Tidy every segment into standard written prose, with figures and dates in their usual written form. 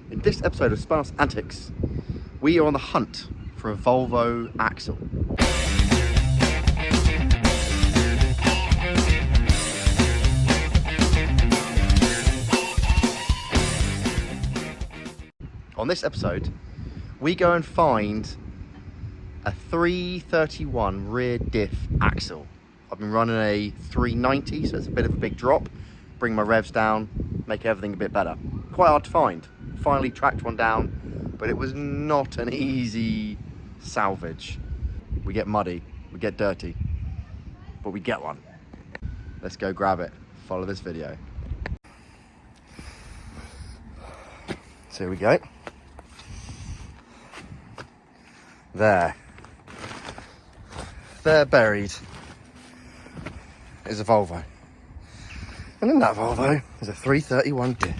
In this episode of Spun Off's Antics, we are on the hunt for a Volvo axle. On this episode, we go and find a 331 rear diff axle. I've been running a 390, so it's a bit of a big drop. Bring my revs down, make everything a bit better. Quite hard to find. Finally tracked one down, but it was not an easy salvage. We get muddy, we get dirty, but we get one. Let's go grab it. Follow this video. So here we go. There buried is a Volvo. And in that Volvo is a 331 diff.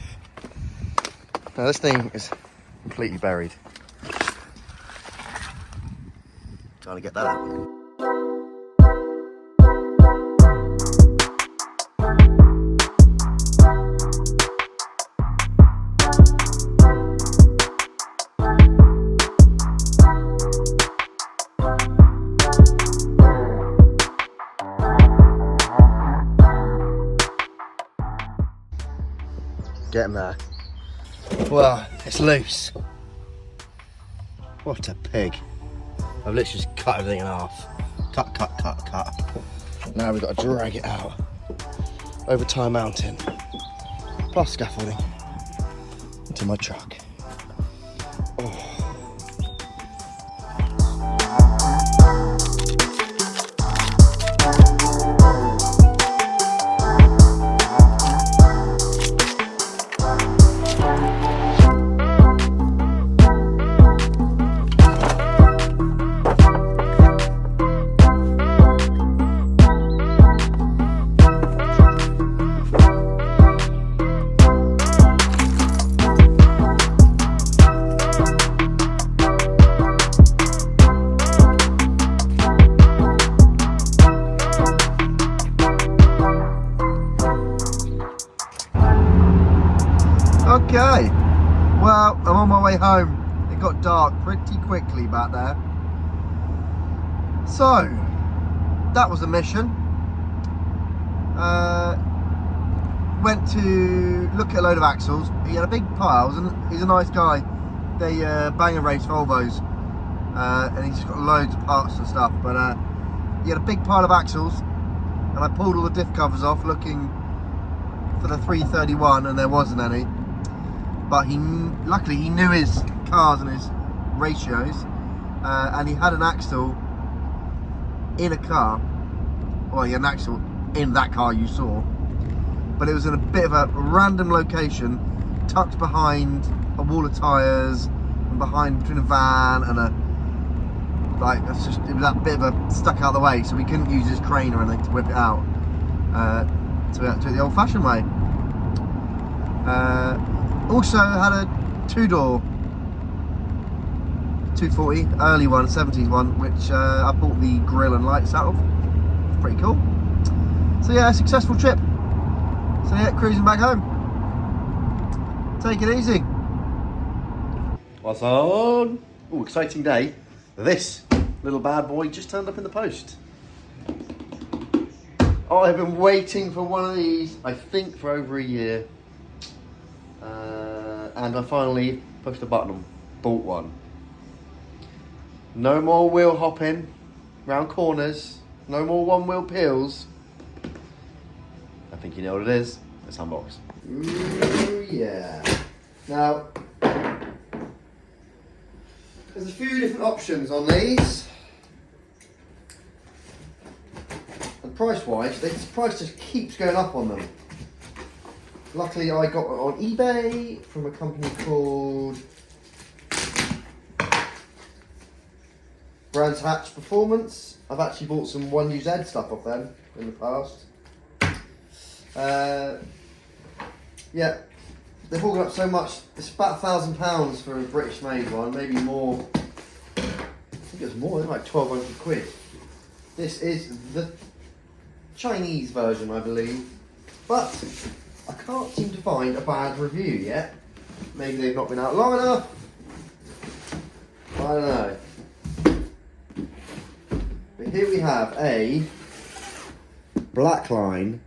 Now this thing is completely buried. Trying to get that out. Get him there. Well, it's loose. What a pig. I've literally just cut everything in half. Cut. Now we've got to drag it out over Tyre Mountain, plus scaffolding, into my truck. Oh. Okay, well, I'm on my way home. It got dark pretty quickly back there. So, that was a mission. Went to look at a load of axles. He had a big pile, he's a nice guy. They bang and race Volvos. And he's just got loads of parts and stuff. But he had a big pile of axles. And I pulled all the diff covers off looking for the 331 and there wasn't any. But luckily he knew his cars and his ratios, and he had an axle in a car. Well, he had an axle in that car you saw, but it was in a bit of a random location, tucked behind a wall of tyres and between a van and it was that bit of a stuck out the way, so we couldn't use his crane or anything to whip it out. So we had to do it the old-fashioned way. Also had a two-door 240, early one, 70s one, which I bought the grille and lights out of. It's pretty cool. So yeah, successful trip. So yeah, cruising back home. Take it easy. What's on? Oh, exciting day. This little bad boy just turned up in the post. Oh, I've been waiting for one of these, I think, for over a year. And I finally pushed the button and bought one. No more wheel hopping round corners. No more one wheel peels. I think you know what it is. Let's unbox. Ooh, yeah. Now, there's a few different options on these. And price-wise, the price just keeps going up on them. Luckily, I got it on eBay from a company called Brands Hatch Performance. I've actually bought some 1UZ stuff off them in the past. Yeah, they've all gone up so much. It's about £1,000 for a British made one, maybe more. I think it's more, it's like 1,200 quid. This is the Chinese version, I believe. But I can't seem to find a bad review yet. Maybe they've not been out long enough. I don't know. But here we have a Blackline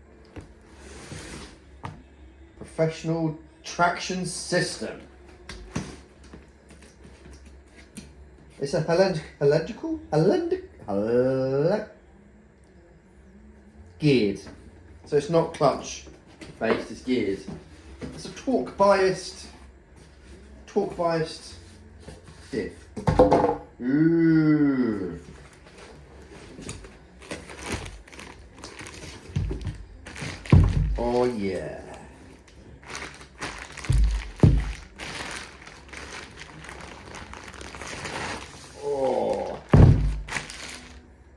professional traction system. It's a geared. So it's not clutch based, it's geared. It's a torque biased diff. Ooh. Oh yeah. Oh.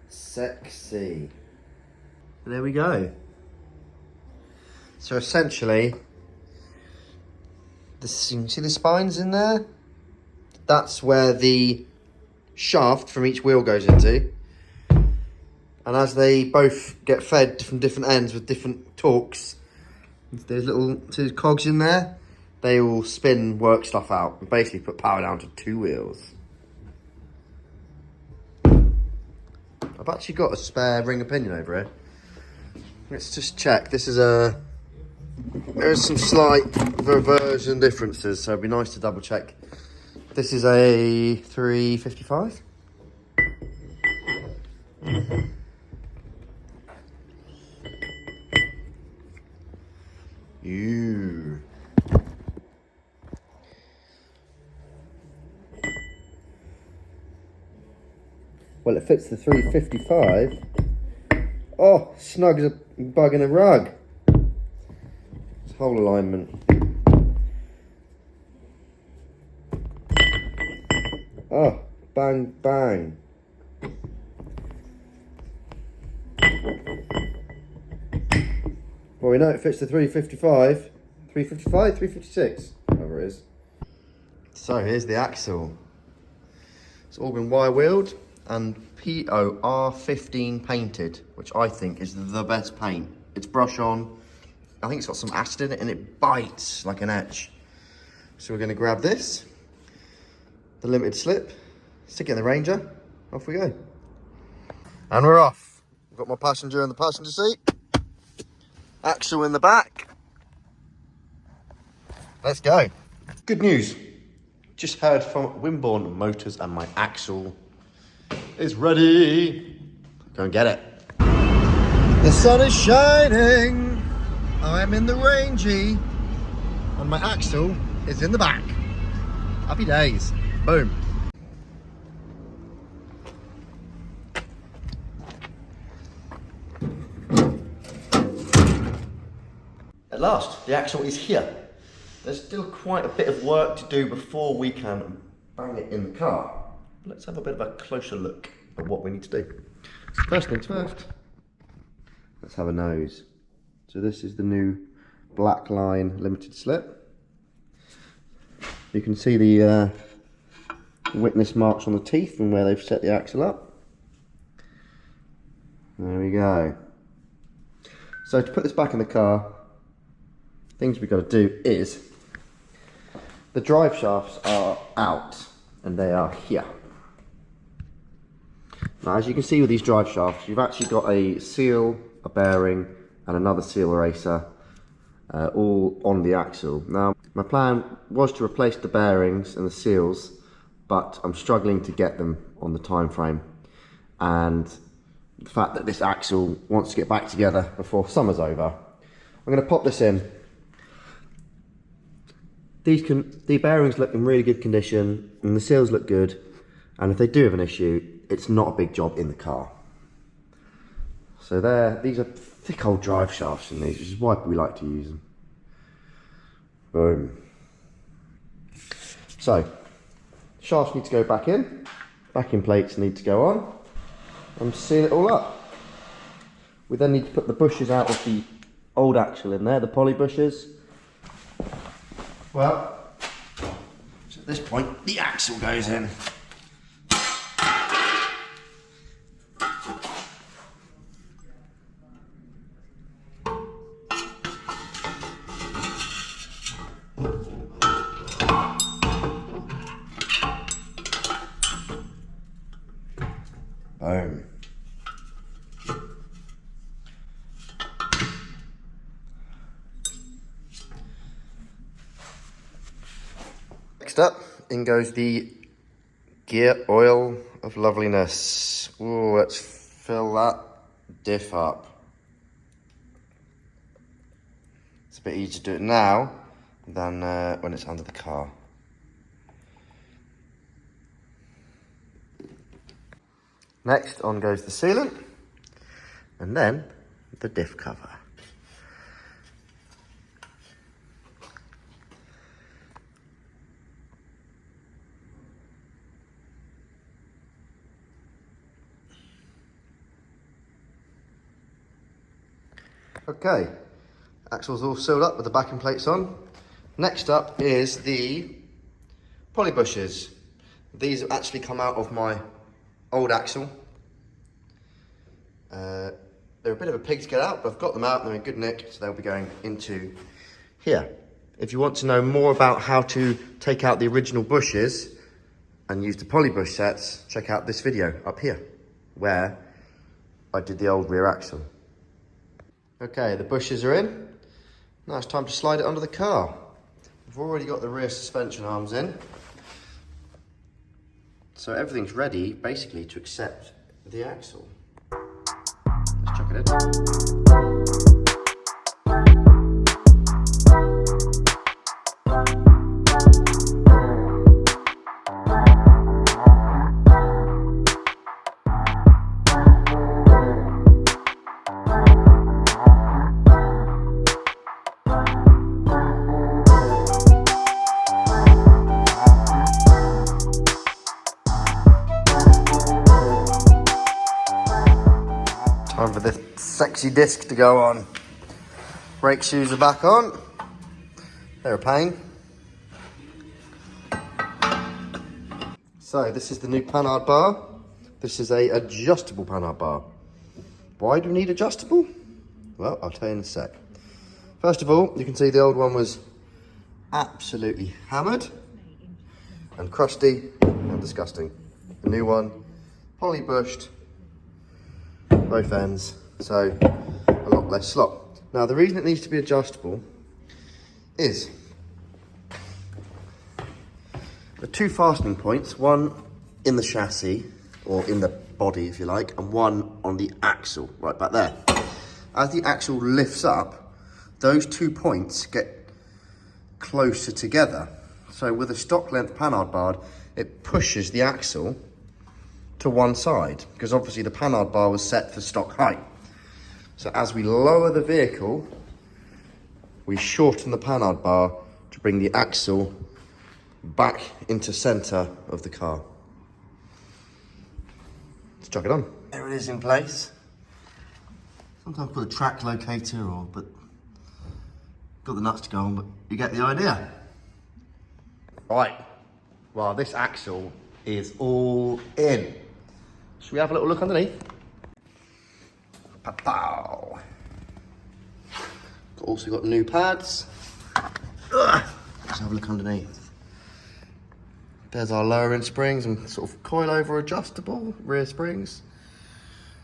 Sexy. There we go. So essentially, this, you can see the spines in there? That's where the shaft from each wheel goes into. And as they both get fed from different ends with different torques, there's little two cogs in there, they will spin, work stuff out, and basically put power down to 2 wheels. I've actually got a spare ring of pinion over here. Let's just check. This is there's some slight version differences, so it'd be nice to double check. This is a 355. Ew. Well, it fits the 355. Oh, snug as a bug in a rug. It's whole alignment. Oh, bang, bang. Well, we know it fits the 355. 355? 356? Whatever it is. So, here's the axle. It's all been wire wheeled and POR15 painted, which I think is the best paint. It's brush on. I think it's got some acid in it and it bites like an etch. So we're going to grab this, the limited slip, stick it in the Ranger, off we go. And we're off. I've got my passenger in the passenger seat, axle in the back. Let's go. Good news. Just heard from Wimborne Motors and my axle is ready. Go and get it. The sun is shining. I'm in the Rangy and my axle is in the back. Happy days. Boom. At last, the axle is here. There's still quite a bit of work to do before we can bang it in the car. Let's have a bit of a closer look at what we need to do. First things first, let's have a nose. So this is the new Blackline limited slip. You can see the witness marks on the teeth from where they've set the axle up. There we go. So to put this back in the car, things we've got to do is, the drive shafts are out and they are here. Now, as you can see with these drive shafts, you've actually got a seal, a bearing, and another seal eraser, all on the axle. Now, my plan was to replace the bearings and the seals, but I'm struggling to get them on the time frame. And the fact that this axle wants to get back together before summer's over, I'm going to pop this in. The bearings look in really good condition, and the seals look good. And if they do have an issue, it's not a big job in the car. So these are thick old drive shafts in these, which is why we like to use them. Boom. So, shafts need to go back in, backing plates need to go on, and seal it all up. We then need to put the bushes out of the old axle in there, the poly bushes. Well, so at this point, the axle goes in. Boom. Next up, in goes the gear oil of loveliness. Ooh, let's fill that diff up. It's a bit easier to do it now than when it's under the car. Next, on goes the sealant, and then the diff cover. Okay, axle's all sealed up with the backing plates on. Next up is the poly bushes. These have actually come out of my old axle. They're a bit of a pig to get out, but I've got them out and they're in good nick, so they'll be going into here. If you want to know more about how to take out the original bushes and use the poly bush sets, check out this video up here, where I did the old rear axle. Okay, the bushes are in. Now it's time to slide it under the car. We've already got the rear suspension arms in. So everything's ready, basically, to accept the axle. Let's chuck it in. Time for this sexy disc to go on. Brake shoes are back on. They're a pain. So this is the new panhard bar. This is a adjustable panhard bar. Why do we need adjustable? Well, I'll tell you in a sec. First of all, you can see the old one was absolutely hammered and crusty and disgusting. The new one, poly bushed, both ends, so a lot less slop. Now the reason it needs to be adjustable is the two fastening points, one in the chassis, or in the body if you like, and one on the axle, right back there. As the axle lifts up, those 2 points get closer together. So with a stock length panhard bar, it pushes the axle to one side, because obviously the panhard bar was set for stock height. So as we lower the vehicle, we shorten the panhard bar to bring the axle back into center of the car. Let's chuck it on. There it is in place. Sometimes put a track locator but got the nuts to go on, but you get the idea. Right, well, this axle is all in. Should we have a little look underneath? Pow. Also got new pads. Let's have a look underneath. There's our lowering springs and sort of coilover adjustable rear springs.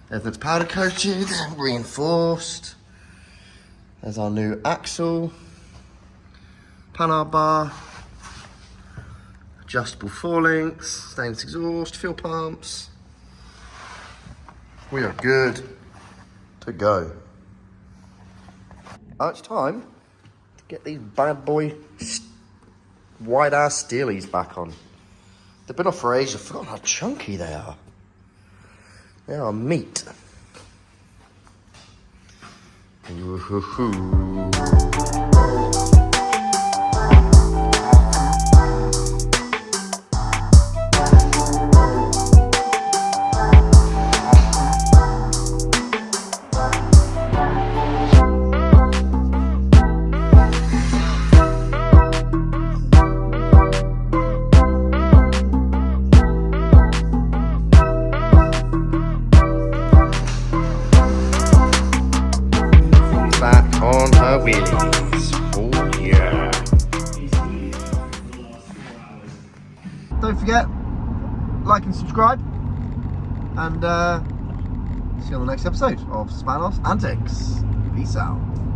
Everything's powder coated, reinforced. There's our new axle, panhard bar, adjustable forelinks, stainless exhaust, fuel pumps. We are good to go. Now it's time to get these bad boy wide ass steelies back on. They've been off for ages. I've forgotten how chunky they are. They are meat. Woo-hoo-hoo. Oh yeah. Don't forget, like and subscribe. and see you on the next episode of Spanos Antics. Peace out.